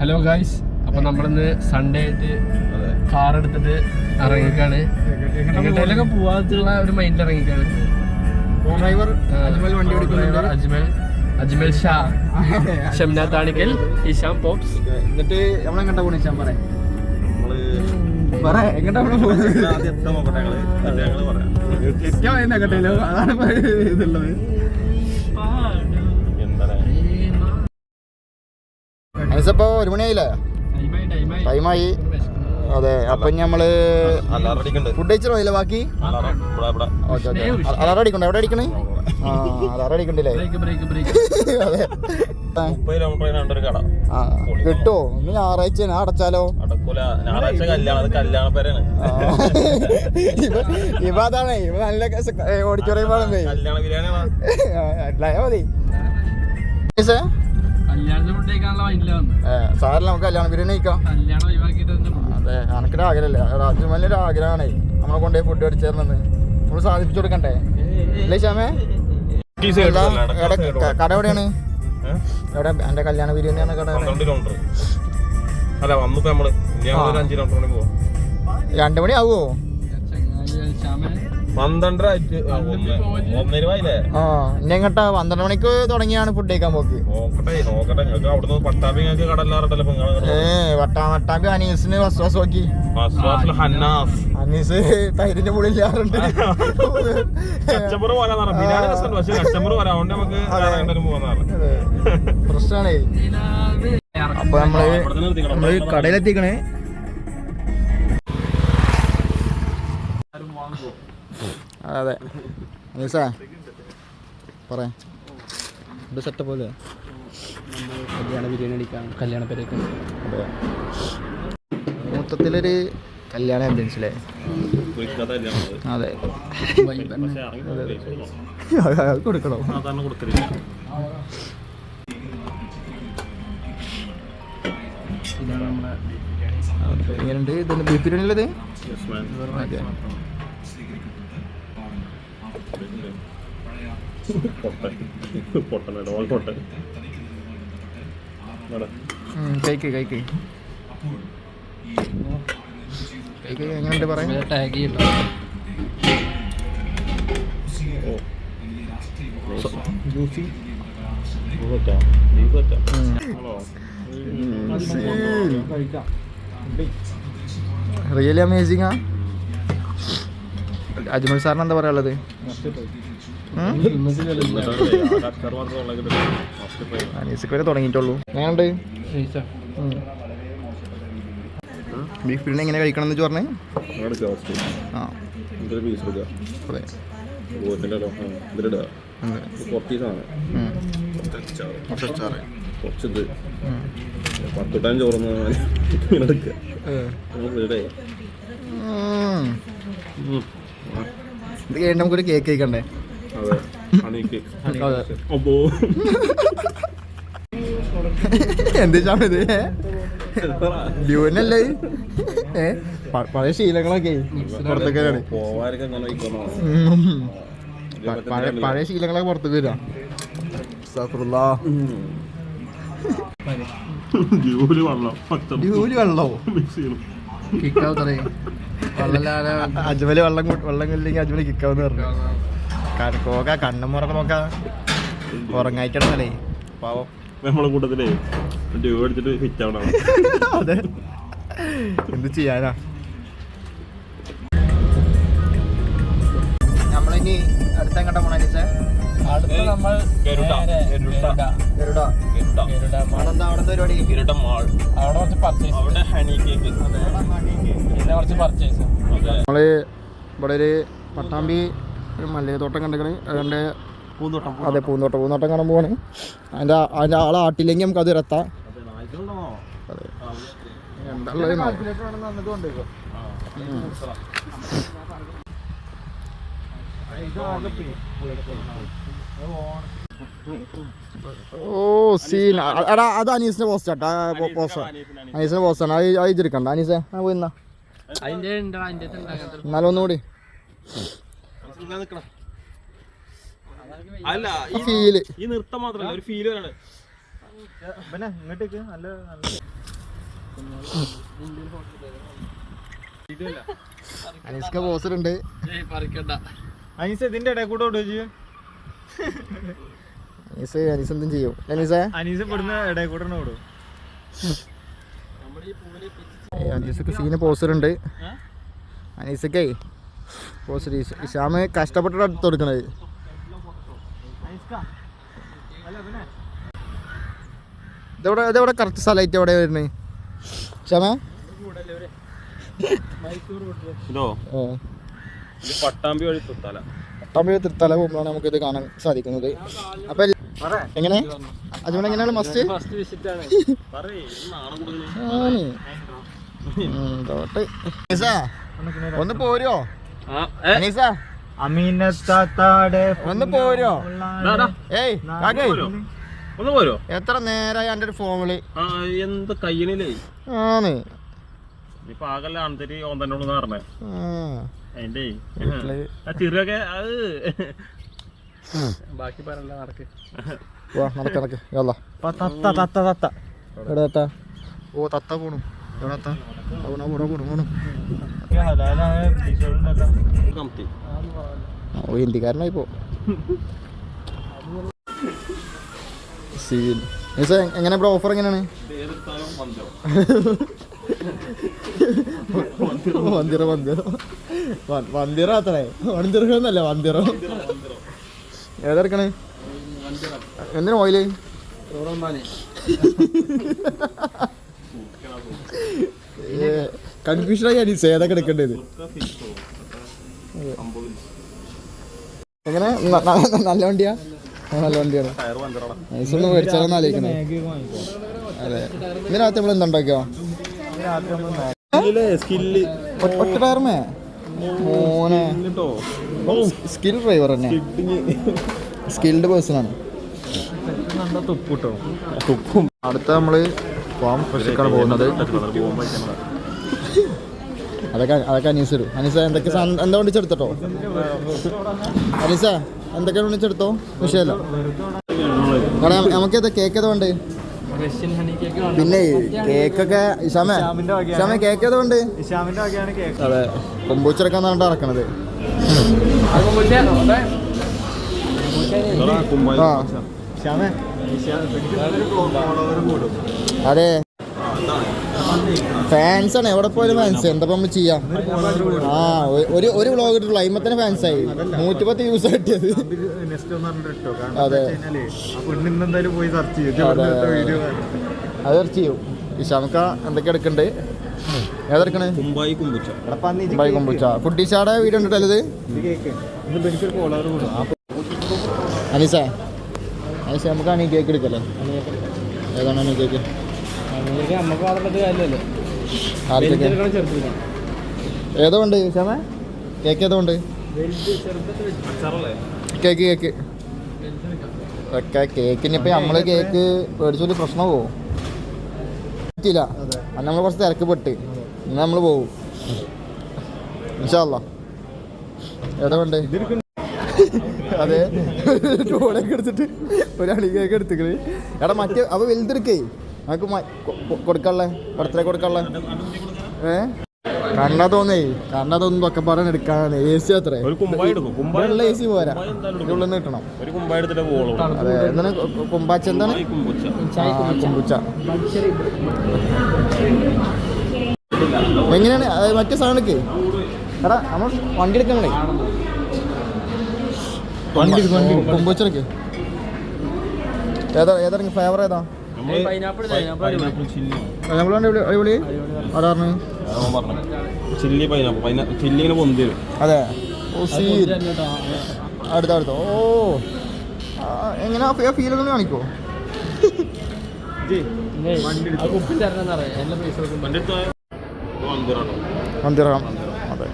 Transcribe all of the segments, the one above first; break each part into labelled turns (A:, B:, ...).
A: Hello guys, അപ്പൊ നമ്മളിന്ന് Sunday ആയിട്ട് കാർ എടുത്തിട്ട് ഇറങ്ങിക്കാണ്. എങ്ങോട്ടേലൊക്കെ പോവാത്തുള്ള ഒരു മൈൻഡിൽ ഇറങ്ങിക്കാണ്. അജ്മൽ ഷാ, ഷംന താണിക്കൽ, ഇഷാം പോപ്സ്.
B: എന്നിട്ട് നമ്മളെങ്ങോട്ടാ പോണ ഇഷാം എങ്ങോട്ടാ എങ്ങോട്ടേലോ അതാണ് ഇതുള്ളത്. ഇപ്പോ 1 മണിയായില്ലേ? ടൈമായി. അതെ, അപ്പൊ നമ്മള് ഫുഡ് കഴിച്ചില്ല ബാക്കി. അലാറം അടിക്കണ്ടോ? എവിടെ അടിക്കണേ? അലാറം അടിക്കണ്ടല്ലേ? കിട്ടോ? ഇന്ന് ഞായറാഴ്ച അടച്ചാലോ? ഇവ അതാണ്, ഇവ നല്ല ഓഡിറ്റോറിയം മതി. സാറിന് നമുക്ക് കല്യാണം ബിരിയാണി കഴിക്കാം. അതെ, എനിക്കൊരു ആഗ്രഹമല്ലേ, രാജ്മലിനൊരു ആഗ്രഹമാണ് നമ്മളെ കൊണ്ടുപോയി ഫുഡ് അടിച്ചേർന്നത്. നമ്മൾ സാധിപ്പിച്ചു കൊടുക്കണ്ടേ? അല്ലേ ശ്യാമേ? കട എവിടെയാണ്? എവിടെ എന്റെ കല്യാണ ബിരിയാണിയാണ് കട? 2 മണി ആവുമോ?
C: 12
B: ഇനി എങ്ങട്ടാ? 12 മണിക്ക് തുടങ്ങിയാണ് ഫുഡ് കഴിക്കാൻ പോക്ക്. വട്ടാമ്പി അനീസിന് വസ്വാസ് നോക്കി. അനീസ് തൈരിന്റെ മുകളിലാറുണ്ട്. പ്രശ്നമാണേ. അപ്പൊ നമ്മള് കടയിലെത്തിക്കണേ. അതെ അനീസാ പറയാ, ഇത് സെറ്റപ്പ് പോലെ
A: കല്യാണ ബിരിയാണി അടിക്കാം, കല്യാണ പേരൊക്കെ.
B: അതെ, മൊത്തത്തിലൊരു കല്യാണ ആംബിയൻസിലെ. അതെ, കൊടുക്കണോ? എങ്ങനെയുണ്ട്? ഇതെന്താ ബീഫ് ബിരിയാണി ഉള്ളത്? എങ്ങനെയുണ്ട് പറയാം? Really amazing. അജ്മൽ സാറിന് എന്താ പറയാനുള്ളത്? അനീസക്ക് വരെ തുടങ്ങിയിട്ടുള്ളൂ. എങ്ങനെയുണ്ട് ബീഫ് ബിരിയാണി? എങ്ങനെ കഴിക്കണം എന്ന് പറഞ്ഞേ? ആ അതെ, ഇത് കഴിഞ്ഞ് നമുക്കൊരു കേക്ക് കഴിക്കണ്ടേ? എന്ത് ഇത് ഡ്യൂനല്ലേ? പഴയ ശീലങ്ങളൊക്കെ പുറത്തേക്കാണ്. പഴയ ശീലങ്ങളൊക്കെ പുറത്തേക്ക് വരാ. അജ്മല് വെള്ളം ഇല്ലെങ്കിൽ അജ്മല് കിക്കാവെന്ന് പറഞ്ഞു. കോക്ക കണ്ണും മുറക്കം നോക്ക ഉറങ്ങായിട്ടല്ലേ പാവം.
C: നമ്മളെ കൂട്ടത്തിലേ അടിച്ചിട്ട് ഫിറ്റ് ആവണം.
B: അതെ, എന്ത് ചെയ്യാനാ. നമ്മളിനി അടുത്ത എങ്ങോട്ടാ പോണ?
A: അടുത്ത നമ്മൾ അവിടെ കുറച്ച് പർച്ചേസ്,
B: നമ്മള് ഇവിടെ ഒരു പട്ടാമ്പി മല്ലികത്തോട്ടം കണ്ടിക്കണ്. അതിൻ്റെ പൂന്തോട്ടം. അതെ, പൂന്തോട്ടം കാണാൻ പോവാണ്. അതിൻ്റെ ആളെ ആട്ടില്ലെങ്കിൽ നമുക്ക് അത് എത്താം. അതെ, എന്താ ഓ സീൻ. എടാ അത് അനീസിന്റെ പോസ്റ്റാട്ടാ. അനീസിന്റെ പോസ്റ്റാണ്. അത് അയച്ചെടുക്കണ്ട അനീസേ. പോയിന്നാ എന്നാലും ഒന്നുകൂടി
C: അല്ല,
B: ഫീല്.
C: ഈ നൃത്തം മാത്രമല്ല, ഒരു ഫീല് വരാണ്.
B: പിന്നെ ഇങ്ങോട്ടേക്ക് നല്ല അനീസ്ക പോസ്റ്ററുണ്ട്. അനീസ് ഇതിന്റെ ഇടയിൽ കൂടെ ഓടുക ചെയ്യും. അനീസ് എന്തും ചെയ്യും. അനീസ് ഇവിടുന്ന് ഇടയിൽ കൂടെ ഓടും. അനീസക്ക് സീന് പോസ്റ്ററുണ്ട്. അനീസക്കേ പോസ്റ്റർ ഇഷാമ് കഷ്ടപ്പെട്ടിട്ട് അടുത്ത് കൊടുക്കണത്. ഇതെവിടെ കറക്റ്റ് സ്ഥലമായിട്ട് എവിടെ വരുന്നത് ക്ഷമ?
C: പട്ടാമ്പി വഴി
B: തൃത്താല പോകുമ്പോഴാണ് നമുക്കിത് കാണാൻ സാധിക്കുന്നത്. അപ്പൊ എങ്ങനെ അജ്മൽ എങ്ങനെയാണ് മസ്റ്റ് ഒന്ന് പോരോ അനീസ? ഒന്ന് പോരോ? ഏയ്
C: ഒന്ന് പോരോ?
B: എത്ര നേരമായി എൻ്റെ ഒരു ഫോമില്
C: എന്ത് കയ്യണില്ലേ
B: ആണ്
C: ഇപ്പൊ ആകല്ല ആൺതരി ഓന്തന്നോട് പറഞ്ഞേ. അതിന്റെ ചെറിയൊക്കെ അത് ബാക്കി പറയണ്ട. നടക്ക്
B: നടക്ക് ഓ തത്ത പോണു. ഓ ഹിന്ദിക്കാരനായി പോ. സീൻ എങ്ങനെ ബ്രോ? ഓഫർ എങ്ങനെയാണ്? വന്തിറന്നല്ല വന്തിറ. ഏതെടുക്കണേ? എന്തിനാ ഓയില്? കൺഫ്യൂഷനായി അനീസ് ഏതൊക്കെ എടുക്കേണ്ടത്. എങ്ങനെ നല്ല വണ്ടിയാ? നല്ല വണ്ടിയാണ്. നൈസൊന്ന് മേടിച്ചാലോന്ന് ആലോചിക്കണേ. അതെ ഇതിനകത്ത് നമ്മൾ എന്തുണ്ടാക്കിയോ? ഒറ്റ ടയർമേ മോനെ സ്കിൽ ഡ്രൈവർ തന്നെ, സ്കിൽഡ് പേഴ്സണാണ്. അടുത്ത നമ്മള് ഫാം ഫ്രഷിക്കാണ് പോകുന്നത്. അതൊക്കെ അനീസ് വരും. അനീസ എന്തൊക്കെ എന്താ വേണ്ടിച്ചെടുത്തോ? അനീസ എന്തൊക്കെ വേണ്ടിച്ചെടുത്തോ? വിഷയമല്ല. നമുക്കേതാ കേക്ക് ഏതാ വേണ്ടേ? പിന്നെ കേക്കൊക്കെ ഇഷാമേ കേക്ക് ഏതാ വേണ്ടേ? അതെ കൊമ്പൂച്ചെടുക്കാൻ പറഞ്ഞിട്ട് ഇറക്കണത്. അതെ ഫാൻസാണ് എവിടെ പോയാലും ഫാൻസ്. എന്താ നമ്മൾ ചെയ്യാം? ആ ഒരു വ്ളോഗ് ഇട്ടിട്ടുള്ളൂ അയിമത്തന്നെ ഫാൻസായി. 110 വ്യൂസ് കിട്ടിയത്. അതെ അത് സെർച്ച് ചെയ്യും. ഇഷാമക്ക എന്തൊക്കെ എടുക്കണ്ടേ? ഏതെടുക്കണേ? കുമ്പായി കൊമ്പുച്ച കുട്ടീച്ചാടെ വീഡിയോ ഉണ്ടല്ലോ ഇത്. അനീസ നമുക്കാണ് ഈ കേക്ക് എടുക്കല്ലേ? ഏതാണ് ഈ കേക്ക്? ഏതോ ഉണ്ട് ക്ഷമ കേക്ക് ഏതോ ഉണ്ട് കേക്ക് ഒക്കെ കേക്കിനിപ്പോ നമ്മള് കേക്ക് മേടിച്ചൊരു പ്രശ്നമാവോ? പറ്റില്ല. അന്ന് നമ്മൾ കുറച്ച് തിരക്കപ്പെട്ട് ഇന്ന് നമ്മൾ പോവും ഇൻഷാ അല്ലാ. ഏതോ ഉണ്ട്. അതെ ചോളൊക്കെ എടുത്തിട്ട് ഒരാളി കേക്ക് എടുത്തിക്കണ്. എടാ മറ്റേ അവ വലുതെടുക്കേ നമുക്ക് കൊടുക്കാനുള്ള ബർത്ത്ഡേ കൊടുക്കാനുള്ള. കണ്ണതൊന്നും ഒക്കെ പറഞ്ഞ് എടുക്കാനാണ്. എ സി അത്രേ വെള്ള എ സി പോരാ, ഉള്ളിൽ നിന്ന് കിട്ടണം. അതെ എന്താണ് കുമ്പാച്ച? എന്താണ് കുമ്പുച്ച? എങ്ങനെയാണ് മറ്റേ സാധനക്ക്? എടാ നമ്മൾ വണ്ടി എടുക്കണേ. കുമ്പുച്ചക്ക് ഏതാ ഫ്ലേവർ ഏതാ? അതെ അടുത്ത ഓ എങ്ങനെ ഫീലൊന്നും കാണിക്കോ? മന്ദിരം. അതെ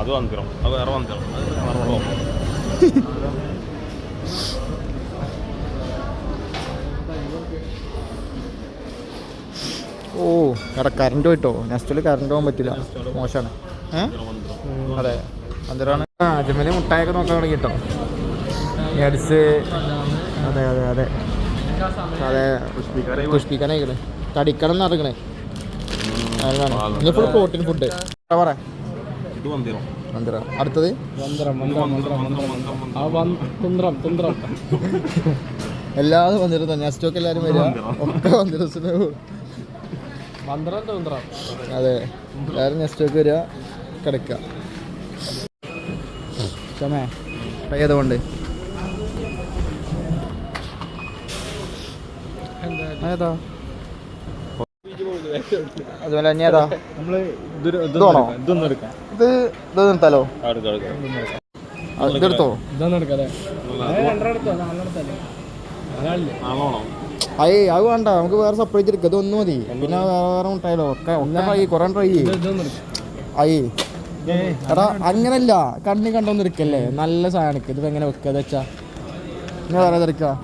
C: അത് വന്തിരം. അത് വേറെ വന്തിരം.
B: ഓ എടാ കറണ്ട് പോയിട്ടോ. നെക്സ്റ്റിൽ കറണ്ട് പോകാൻ പറ്റില്ല, മോശമാണ്. അതെ മന്ദിരമാണ്. അജ്മല് മുട്ടായൊക്കെ നോക്കാൻ തുടങ്ങി കേട്ടോ. അതെ അതെ അതെ അതെ പുഷ്പിക്കാനായിക്കണേ തടിക്കണം നടക്കണേ ഫുൾ പ്രോട്ടീൻ ഫുഡ് പറ
C: ഇത് മന്ദിരം
B: മന്ദിരം അടുത്തത് എല്ലാവരും മന്ദിരം തന്നെ സ്റ്റോക്ക് എല്ലാവരും വരിക ഒക്കെ മന്ദിരത്തിന് അതെ എല്ലാവരും നെസ്റ്റോക്ക് വരിക കിടക്കുക ചമേ ഏതുകൊണ്ട് ഏതാ അതുപോലെ തന്നെ ഏതാ ഇതാണോ ഇത് നിർത്താലോ ഇതെടുത്തോ അയ്യേ അത് വേണ്ട നമുക്ക് വേറെ സെപ്പറേറ്റ് എടുക്കാം ഇതൊന്നും മതി പിന്നെ വേറെ ഉണ്ടായാലോ ഒക്കെ ട്രൈ കുറെ ട്രൈ അയ്യേ എടാ അങ്ങനല്ല കണ്ണി കണ്ടൊന്നും എടുക്കല്ലേ നല്ല സാധനം ഇത് എങ്ങനെ വെക്കാന്ന് വെച്ചാ ഞാൻ വേറെ എടുക്കാം